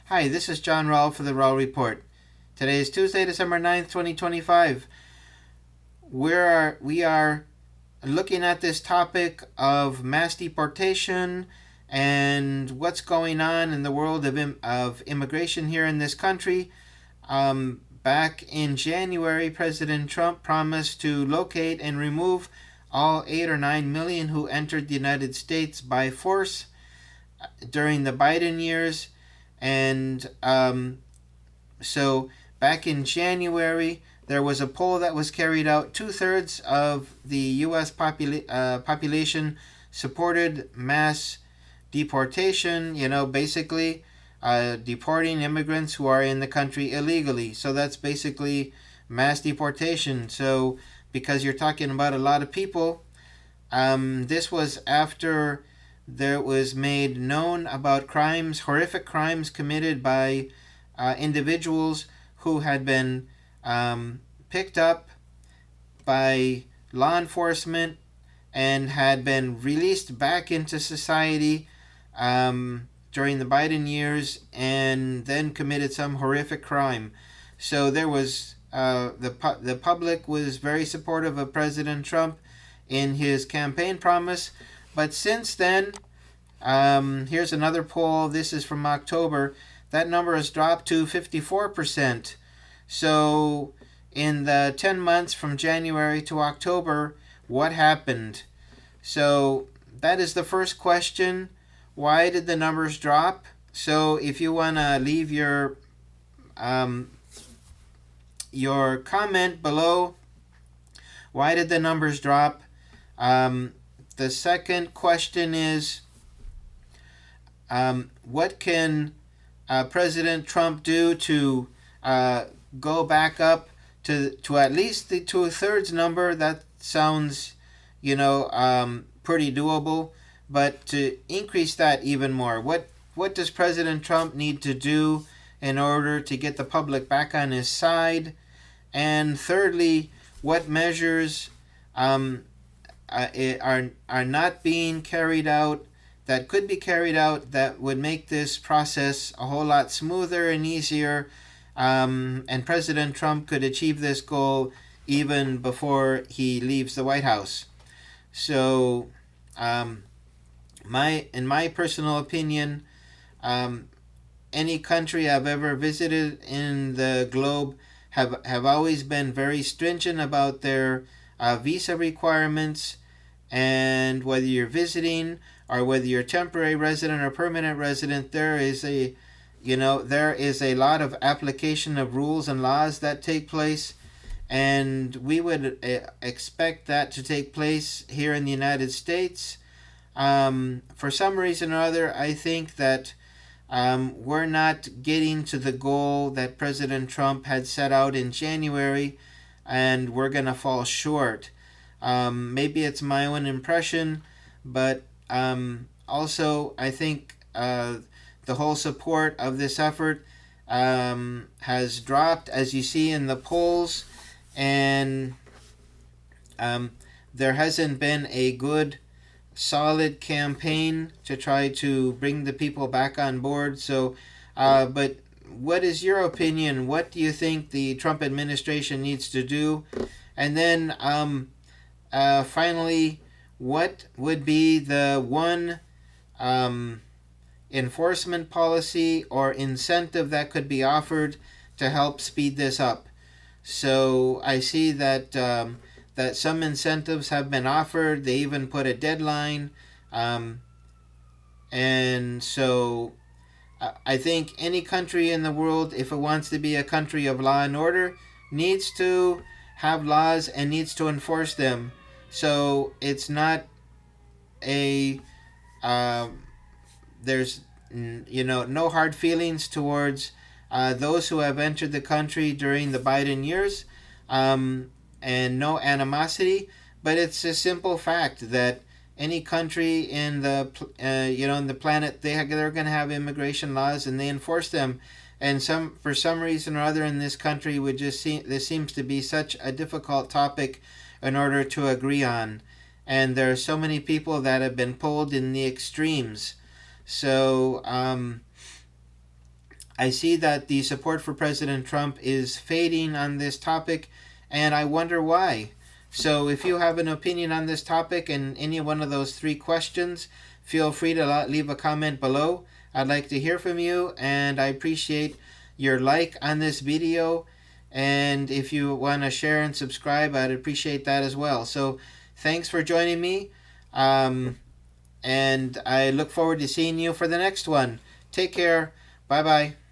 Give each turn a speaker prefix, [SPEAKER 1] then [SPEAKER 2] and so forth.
[SPEAKER 1] Hi, this is John Rowell for the Rowell Report. Today is Tuesday, December 9th, 2025. We are looking at this topic of mass deportation and what's going on in the world of immigration here in this country. Back in January, President Trump promised to locate and remove all 8 or 9 million who entered the United States by force during the Biden years. And so back in January, there was a poll that was carried out. Two-thirds of the U.S. Population supported mass deportation, basically deporting immigrants who are in the country illegally. So that's basically mass deportation. So because you're talking about a lot of people, this was after there was made known about crimes, horrific crimes committed by individuals who had been picked up by law enforcement and had been released back into society during the Biden years and then committed some horrific crime. So there was the public was very supportive of President Trump in his campaign promise. But since then, here's another poll. This is from October. That number has dropped to 54%. So, in the 10 months from January to October, what happened? So, that is the first question. Why did the numbers drop? So, if you want to leave your comment below, why did the numbers drop? The second question is, what can President Trump do to go back up to at least the two-thirds number? That sounds, pretty doable. But to increase that even more, what does President Trump need to do in order to get the public back on his side? And thirdly, what measures are not being carried out that could be carried out that would make this process a whole lot smoother and easier, and President Trump could achieve this goal even before he leaves the White House. So, in my personal opinion, any country I've ever visited in the globe have always been very stringent about their visa requirements, and whether you're visiting or whether you're a temporary resident or permanent resident, there is a lot of application of rules and laws that take place, and we would expect that to take place here in the United States. For some reason or other, I think that we're not getting to the goal that President Trump had set out in January, and we're going to fall short. Maybe it's my own impression, but also I think the whole support of this effort has dropped, as you see in the polls, and there hasn't been a good solid campaign to try to bring the people back on board. So, but what is your opinion? What do you think the Trump administration needs to do? And then finally, what would be the one enforcement policy or incentive that could be offered to help speed this up? So I see that that some incentives have been offered. They even put a deadline. And so I think any country in the world, if it wants to be a country of law and order, needs to have laws and needs to enforce them. So it's not a there's no hard feelings towards those who have entered the country during the Biden years, and no animosity. But it's a simple fact that any country in the in the planet, they're going to have immigration laws and they enforce them. And for some reason or other in this country, this seems to be such a difficult topic in order to agree on. And there are so many people that have been pulled in the extremes. So I see that the support for President Trump is fading on this topic, and I wonder why. So, if you have an opinion on this topic and any one of those three questions, feel free to leave a comment below. I'd like to hear from you, and I appreciate your like on this video. And if you want to share and subscribe, I'd appreciate that as well. So, thanks for joining me. And I look forward to seeing you for the next one. Take care. Bye bye.